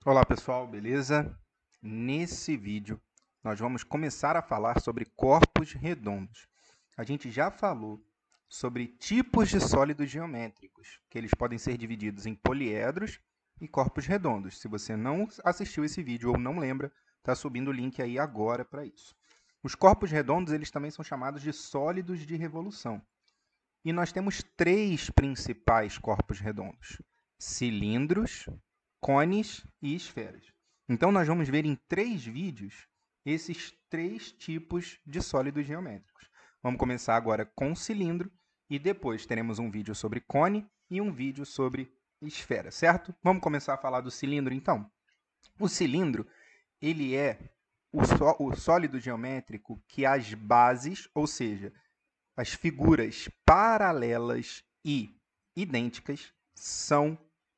Olá pessoal, beleza? Nesse vídeo nós vamos começar a falar sobre corpos redondos. A gente já falou sobre tipos de sólidos geométricos, que eles podem ser divididos em poliedros e corpos redondos. Se você não assistiu esse vídeo ou não lembra, está subindo o link aí agora para isso. Os corpos redondos eles também são chamados de sólidos de revolução. E nós temos três principais corpos redondos: cilindros, cones e esferas. Então, nós vamos ver em 3 vídeos esses 3 tipos de sólidos geométricos. Vamos começar agora com o cilindro e depois teremos um vídeo sobre cone e um vídeo sobre esfera, certo? Vamos começar a falar do cilindro, então? O cilindro, ele é o sólido geométrico que as bases, ou seja, as figuras paralelas e idênticas, são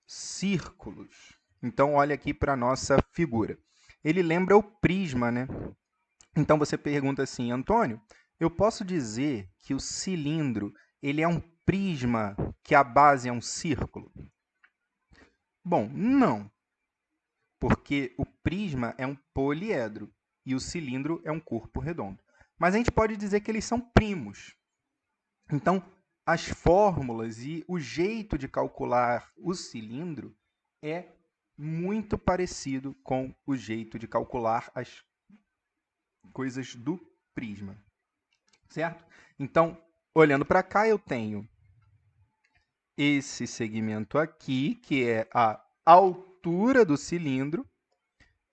círculos. Então, olha aqui para a nossa figura. Ele lembra o prisma, né? Então, você pergunta assim, Antônio, eu posso dizer que o cilindro ele é um prisma, que a base é um círculo? Bom, não, porque o prisma é um poliedro e o cilindro é um corpo redondo. Mas a gente pode dizer que eles são primos. Então, as fórmulas e o jeito de calcular o cilindro é muito parecido com o jeito de calcular as coisas do prisma, certo? Então, olhando para cá, eu tenho esse segmento aqui, que é a altura do cilindro,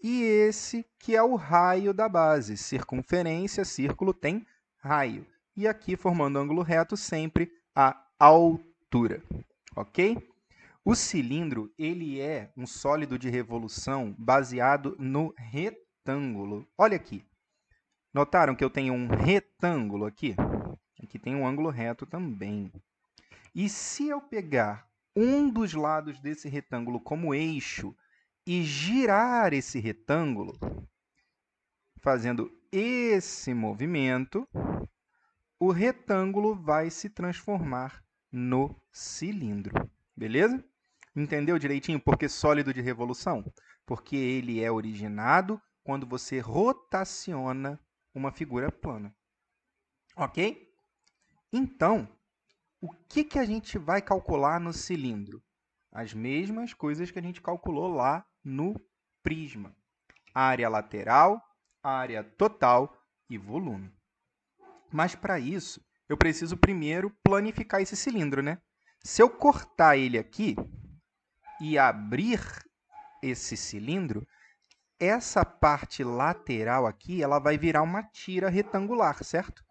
e esse que é o raio da base. Circunferência, círculo tem raio. E aqui, formando ângulo reto, sempre a altura, ok? O cilindro ele é um sólido de revolução baseado no retângulo. Olha aqui. Notaram que eu tenho um retângulo aqui? Aqui tem um ângulo reto também. E se eu pegar um dos lados desse retângulo como eixo e girar esse retângulo, fazendo esse movimento, o retângulo vai se transformar no cilindro. Beleza? Entendeu direitinho por que sólido de revolução? Porque ele é originado quando você rotaciona uma figura plana. Ok? Então, o que a gente vai calcular no cilindro? As mesmas coisas que a gente calculou lá no prisma. Área lateral, área total e volume. Mas para isso, eu preciso primeiro planificar esse cilindro, né? Se eu cortar ele aqui e abrir esse cilindro, essa parte lateral aqui, ela vai virar uma tira retangular, certo?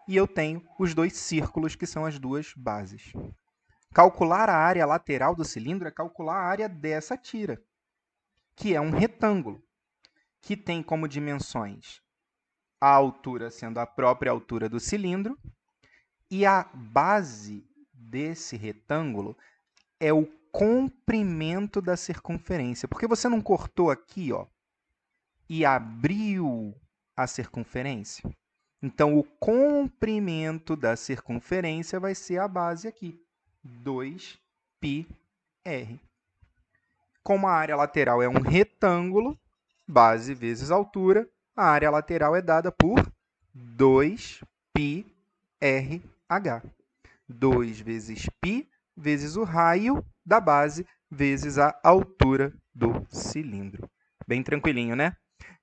E eu tenho os dois círculos, que são as duas bases. Calcular a área lateral do cilindro é calcular a área dessa tira, que é um retângulo, que tem como dimensões a altura sendo a própria altura do cilindro, e a base desse retângulo é o comprimento da circunferência. Porque você não cortou aqui, ó, e abriu a circunferência? Então, o comprimento da circunferência vai ser a base aqui, 2πr. Como a área lateral é um retângulo, base vezes altura, a área lateral é dada por 2πrh. 2 vezes π vezes o raio da base vezes a altura do cilindro. Bem tranquilinho, né?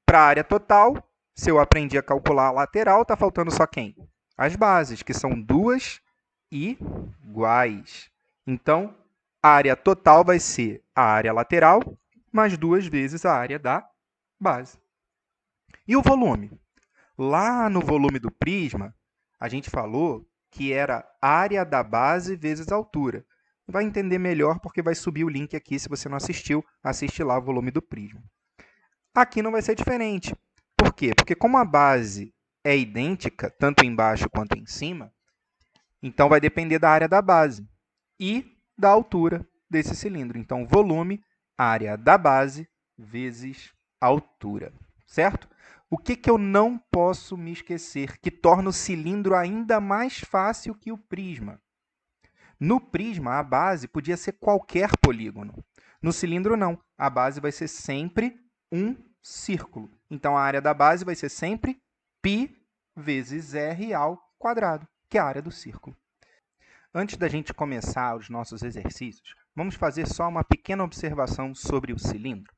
Para a área total, se eu aprendi a calcular a lateral, está faltando só quem? As bases, que são duas iguais. Então, a área total vai ser a área lateral mais 2 vezes a área da base. E o volume? Lá no volume do prisma, a gente falou que era área da base vezes altura. Vai entender melhor porque vai subir o link aqui. Se você não assistiu, assiste lá o volume do prisma. Aqui não vai ser diferente. Por quê? Porque como a base é idêntica, tanto embaixo quanto em cima, então vai depender da área da base e da altura desse cilindro. Então, volume, área da base vezes altura, certo? O que eu não posso me esquecer, que torna o cilindro ainda mais fácil que o prisma? No prisma, a base podia ser qualquer polígono. No cilindro, não. A base vai ser sempre um círculo. Então, a área da base vai ser sempre π vezes r ao quadrado, que é a área do círculo. Antes da gente começar os nossos exercícios, vamos fazer só uma pequena observação sobre o cilindro.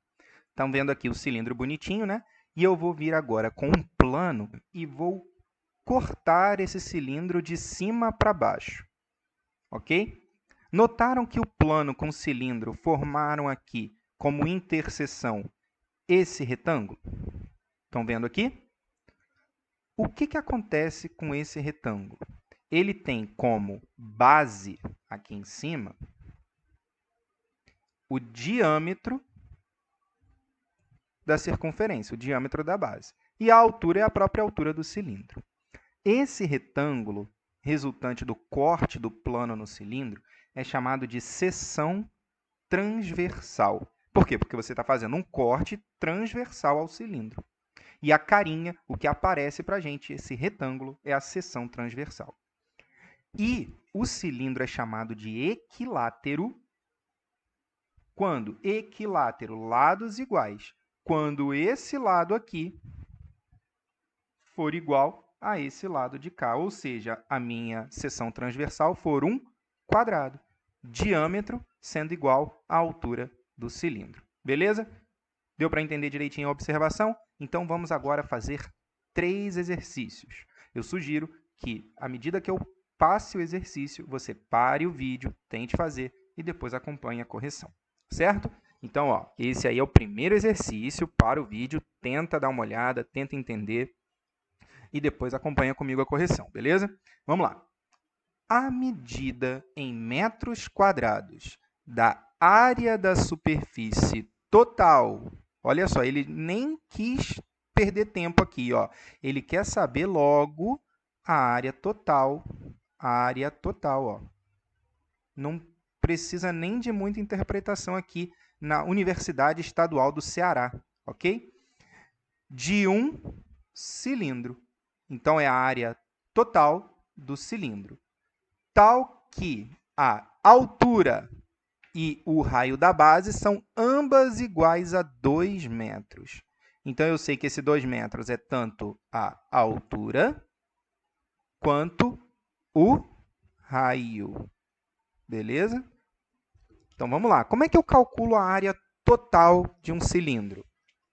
Estão vendo aqui o cilindro bonitinho, né? E eu vou vir agora com um plano e vou cortar esse cilindro de cima para baixo. Ok? Notaram que o plano com cilindro formaram aqui como interseção esse retângulo? Estão vendo aqui? O que acontece com esse retângulo? Ele tem como base, aqui em cima, o diâmetro da circunferência, o diâmetro da base. E a altura é a própria altura do cilindro. Esse retângulo, resultante do corte do plano no cilindro, é chamado de seção transversal. Por quê? Porque você está fazendo um corte transversal ao cilindro. E a carinha, o que aparece para a gente, esse retângulo, é a seção transversal. E o cilindro é chamado de equilátero quando equilátero, lados iguais, quando esse lado aqui for igual a esse lado de cá, ou seja, a minha seção transversal for um quadrado, diâmetro sendo igual à altura do cilindro. Beleza? Deu para entender direitinho a observação? Então, vamos agora fazer 3 exercícios. Eu sugiro que, à medida que eu passe o exercício, você pare o vídeo, tente fazer e depois acompanhe a correção. Certo? Então, ó, esse aí é o primeiro exercício. Para o vídeo, tenta dar uma olhada, tenta entender e depois acompanha comigo a correção, beleza? Vamos lá. A medida em metros quadrados da área da superfície total. Olha só, ele nem quis perder tempo aqui, ó. Ele quer saber logo a área total. A área total, ó. Não precisa nem de muita interpretação aqui na Universidade Estadual do Ceará, ok? De um cilindro. Então, é a área total do cilindro. Tal que a altura e o raio da base são ambas iguais a 2 metros. Então, eu sei que esse 2 metros é tanto a altura quanto o raio. Beleza? Então, vamos lá. Como é que eu calculo a área total de um cilindro?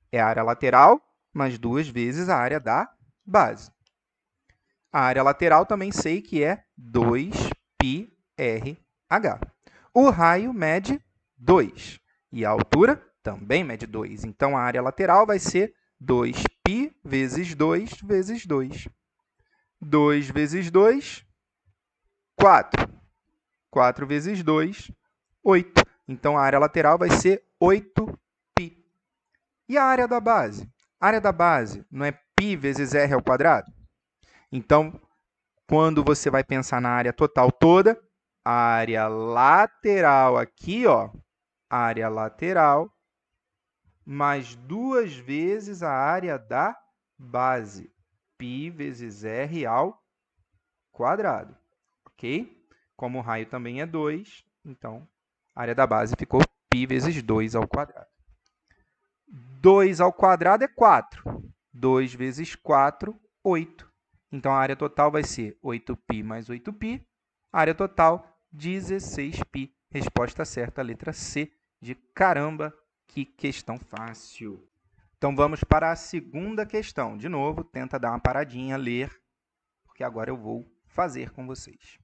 É a área lateral mais 2 vezes a área da base. A área lateral também sei que é 2πrh. O raio mede 2 e a altura também mede 2. Então, a área lateral vai ser 2π vezes 2 vezes 2. 2 vezes 2, 4. 4 vezes 2, 8. Então, a área lateral vai ser 8π. E a área da base? A área da base não é π vezes r ao quadrado? Então, quando você vai pensar na área total toda, a área lateral aqui, ó, área lateral, mais 2 vezes a área da base, π vezes r ao quadrado, ok? Como o raio também é 2, então a área da base ficou π vezes 2 ao quadrado. 2 ao quadrado é 4. 2 vezes 4, 8. Então, a área total vai ser 8π mais 8π. Área total, 16π. Resposta certa, letra C de caramba, que questão fácil. Então, vamos para a segunda questão. De novo, tenta dar uma paradinha, ler, porque agora eu vou fazer com vocês.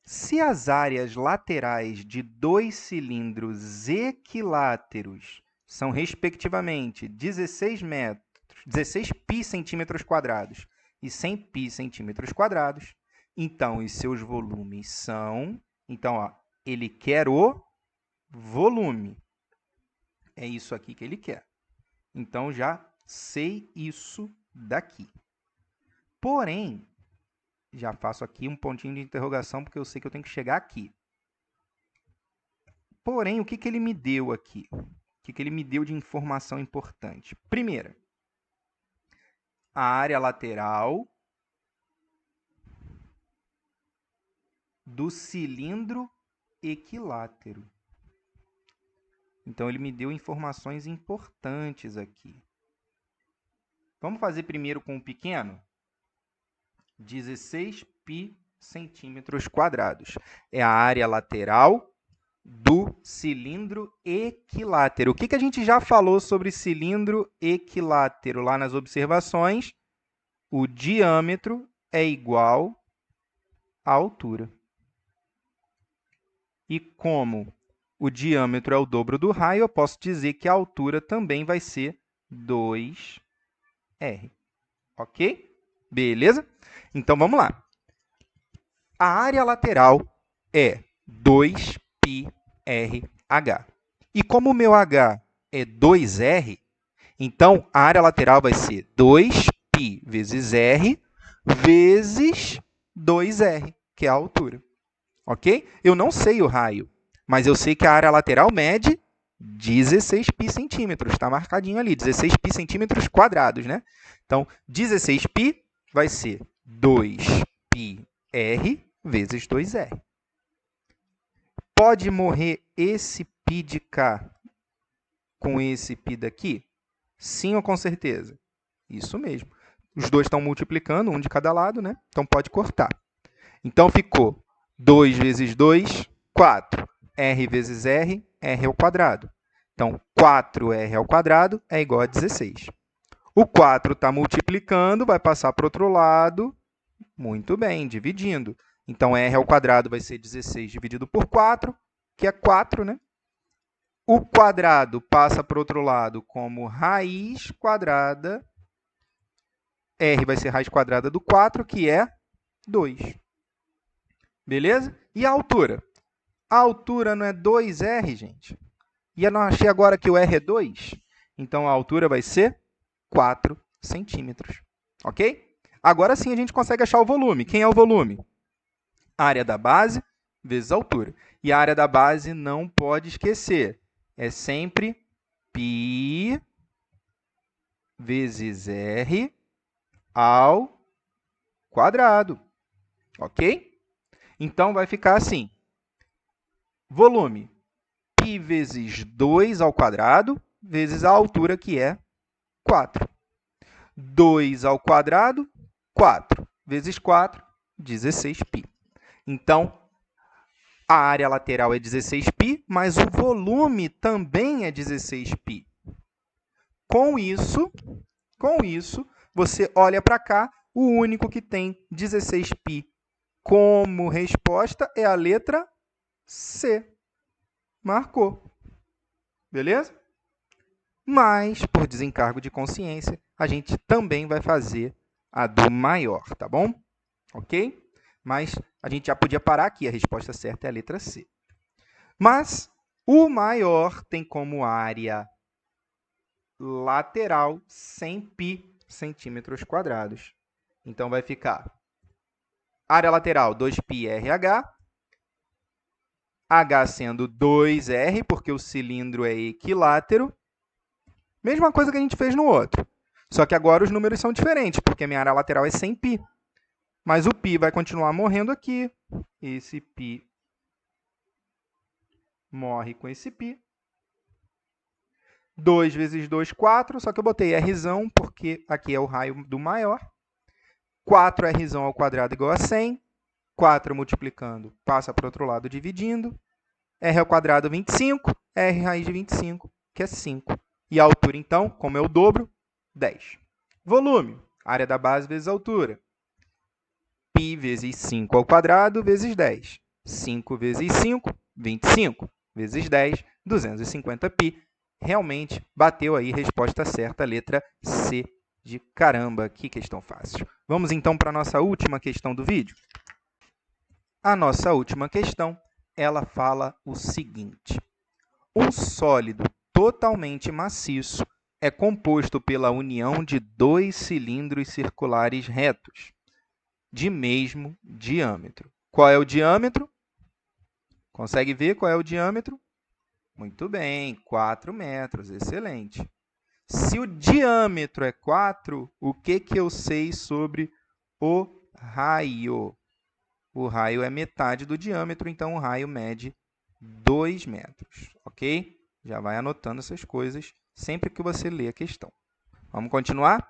Se as áreas laterais de 2 cilindros equiláteros são, respectivamente, 16 π centímetros quadrados e 100 π centímetros quadrados, então, os seus volumes são... Então, ó, ele quer o volume. É isso aqui que ele quer. Então, já sei isso daqui. Porém, já faço aqui um pontinho de interrogação, porque eu sei que eu tenho que chegar aqui. Porém, o que ele me deu aqui? O que ele me deu de informação importante? Primeira, a área lateral do cilindro equilátero. Então, ele me deu informações importantes aqui. Vamos fazer primeiro com o pequeno? 16 π centímetros quadrados. É a área lateral do cilindro equilátero. O que a gente já falou sobre cilindro equilátero lá nas observações? O diâmetro é igual à altura. E como o diâmetro é o dobro do raio, eu posso dizer que a altura também vai ser 2r. Ok? Beleza? Então, vamos lá. A área lateral é 2πrh. E como o meu h é 2r, então a área lateral vai ser 2π vezes r vezes 2r, que é a altura. Ok? Eu não sei o raio, mas eu sei que a área lateral mede 16 π centímetros. Está marcadinho ali, 16 π centímetros quadrados, né? Então, 16 π vai ser 2πr vezes 2r. Pode morrer esse π de cá com esse π daqui? Sim ou com certeza? Isso mesmo. Os dois estão multiplicando, um de cada lado, né? Então, pode cortar. Então, ficou 2 vezes 2, 4. R vezes R, R ao quadrado. Então, 4R ao quadrado é igual a 16. O 4 está multiplicando, vai passar para o outro lado. Muito bem, dividindo. Então, R ao quadrado vai ser 16 dividido por 4, que é 4, né? O quadrado passa para o outro lado como raiz quadrada. R vai ser raiz quadrada do 4, que é 2. Beleza? E a altura? A altura não é 2r, gente? E eu não achei agora que o r é 2? Então, a altura vai ser 4 centímetros. Ok? Agora sim a gente consegue achar o volume. Quem é o volume? A área da base vezes a altura. E a área da base não pode esquecer. É sempre π vezes r ao quadrado. Ok? Então, vai ficar assim. Volume, π vezes 2 ao quadrado, vezes a altura, que é 4. 2 ao quadrado, 4. Vezes 4, 16π. Então, a área lateral é 16π, mas o volume também é 16π. Com isso, você olha para cá, o único que tem 16π como resposta é a letra C. Marcou. Beleza? Mas, por desencargo de consciência, a gente também vai fazer a do maior, tá bom? Ok? Mas a gente já podia parar aqui, a resposta certa é a letra C. Mas o maior tem como área lateral 100π centímetros quadrados. Então, vai ficar área lateral 2πrh, H sendo 2R, porque o cilindro é equilátero. Mesma coisa que a gente fez no outro. Só que agora os números são diferentes, porque a minha área lateral é 100π. Mas o π vai continuar morrendo aqui. Esse π morre com esse π. 2 vezes 2, 4. Só que eu botei Rzão, porque aqui é o raio do maior. 4Rzão ao quadrado igual a 100. 4 multiplicando, passa para o outro lado dividindo. R ao quadrado, 25. R raiz de 25, que é 5. E a altura, então, como é o dobro, 10. Volume, área da base vezes a altura. π vezes 5 ao quadrado vezes 10. 5 vezes 5, 25. Vezes 10, 250π. Realmente, bateu aí, resposta certa, letra C de caramba. Que questão fácil. Vamos, então, para a nossa última questão do vídeo? A nossa última questão, ela fala o seguinte. Um sólido totalmente maciço é composto pela união de dois cilindros circulares retos, de mesmo diâmetro. Qual é o diâmetro? Consegue ver qual é o diâmetro? Muito bem, 4 metros, excelente. Se o diâmetro é 4, o que eu sei sobre o raio? O raio é metade do diâmetro, então o raio mede 2 metros, ok? Já vai anotando essas coisas sempre que você lê a questão. Vamos continuar?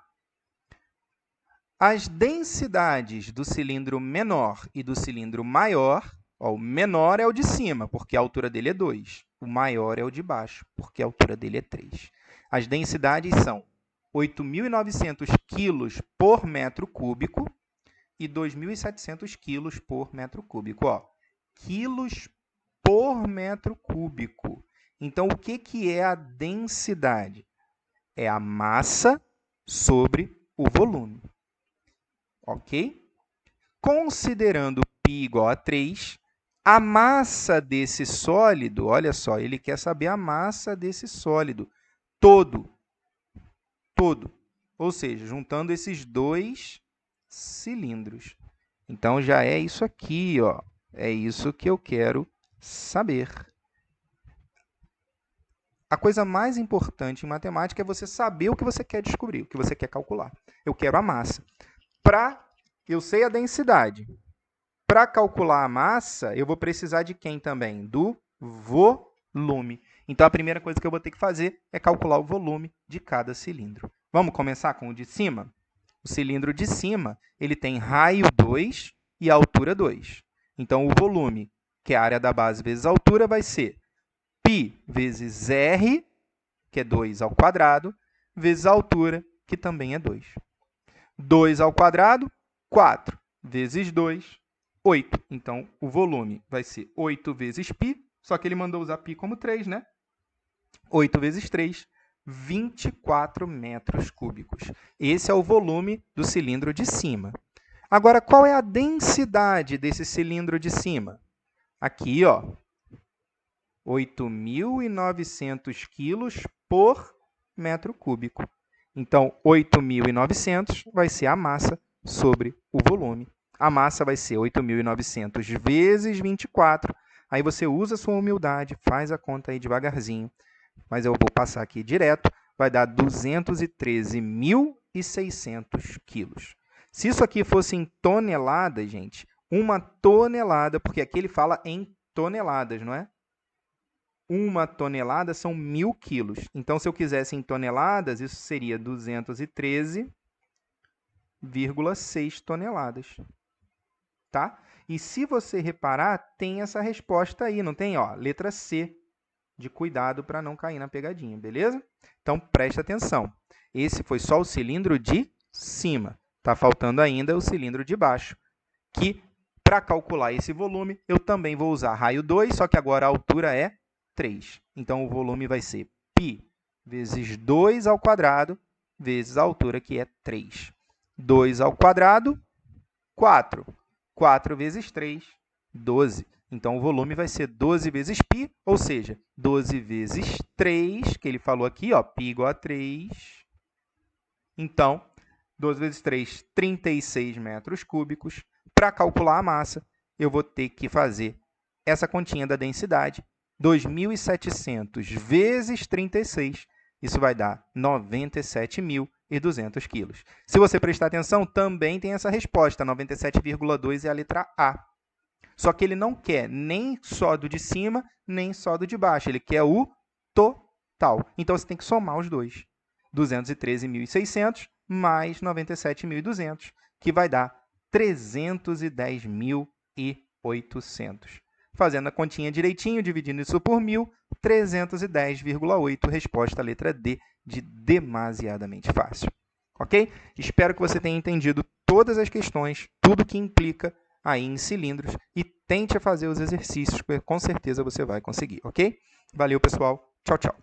As densidades do cilindro menor e do cilindro maior, ó, o menor é o de cima, porque a altura dele é 2. O maior é o de baixo, porque a altura dele é 3. As densidades são 8.900 quilos por metro cúbico e 2.700 quilos por metro cúbico. Ó, quilos por metro cúbico. Então, o que é a densidade? É a massa sobre o volume. Ok? Considerando π igual a 3, a massa desse sólido, olha só, ele quer saber a massa desse sólido todo. Ou seja, juntando esses dois cilindros. Então, já é isso aqui, ó. É isso que eu quero saber. A coisa mais importante em matemática é você saber o que você quer descobrir, o que você quer calcular. Eu quero a massa. Eu sei a densidade. Para calcular a massa, eu vou precisar de quem também? Do volume. Então, a primeira coisa que eu vou ter que fazer é calcular o volume de cada cilindro. Vamos começar com o de cima? O cilindro de cima ele tem raio 2 e altura 2. Então, o volume, que é a área da base vezes a altura, vai ser π vezes r, que é 2 ao quadrado, vezes a altura, que também é 2. 2 ao quadrado, 4, vezes 2, 8. Então, o volume vai ser 8 vezes π, só que ele mandou usar π como 3, né? 8 vezes 3, 24 metros cúbicos. Esse é o volume do cilindro de cima. Agora, qual é a densidade desse cilindro de cima? Aqui, ó, 8.900 quilos por metro cúbico. Então, 8.900 vai ser a massa sobre o volume. A massa vai ser 8.900 vezes 24. Aí você usa a sua humildade, faz a conta aí devagarzinho. Mas eu vou passar aqui direto. Vai dar 213.600 quilos. Se isso aqui fosse em toneladas, gente, 1 tonelada, porque aqui ele fala em toneladas, não é? 1 tonelada são 1.000 quilos. Então, se eu quisesse em toneladas, isso seria 213,6 toneladas. Tá? E se você reparar, tem essa resposta aí, não tem? Ó, letra C, de cuidado para não cair na pegadinha, beleza? Então, presta atenção. Esse foi só o cilindro de cima. Está faltando ainda o cilindro de baixo, que, para calcular esse volume, eu também vou usar raio 2, só que agora a altura é 3. Então, o volume vai ser π vezes 2 ao quadrado vezes a altura, que é 3. 2 ao quadrado, 4. 4 vezes 3, 12. Então, o volume vai ser 12 vezes π, ou seja, 12 vezes 3, que ele falou aqui, ó, π igual a 3. Então, 12 vezes 3, 36 metros cúbicos. Para calcular a massa, eu vou ter que fazer essa continha da densidade. 2.700 vezes 36, isso vai dar 97.200 quilos. Se você prestar atenção, também tem essa resposta, 97,2 é a letra A. Só que ele não quer nem só do de cima, nem só do de baixo. Ele quer o total. Então, você tem que somar os dois. 213.600 mais 97.200, que vai dar 310.800. Fazendo a continha direitinho, dividindo isso por 1.000, 310,8. Resposta letra D, de demasiadamente fácil. Ok? Espero que você tenha entendido todas as questões, tudo que implica aí em cilindros, e tente fazer os exercícios, porque com certeza você vai conseguir, ok? Valeu, pessoal. Tchau, tchau.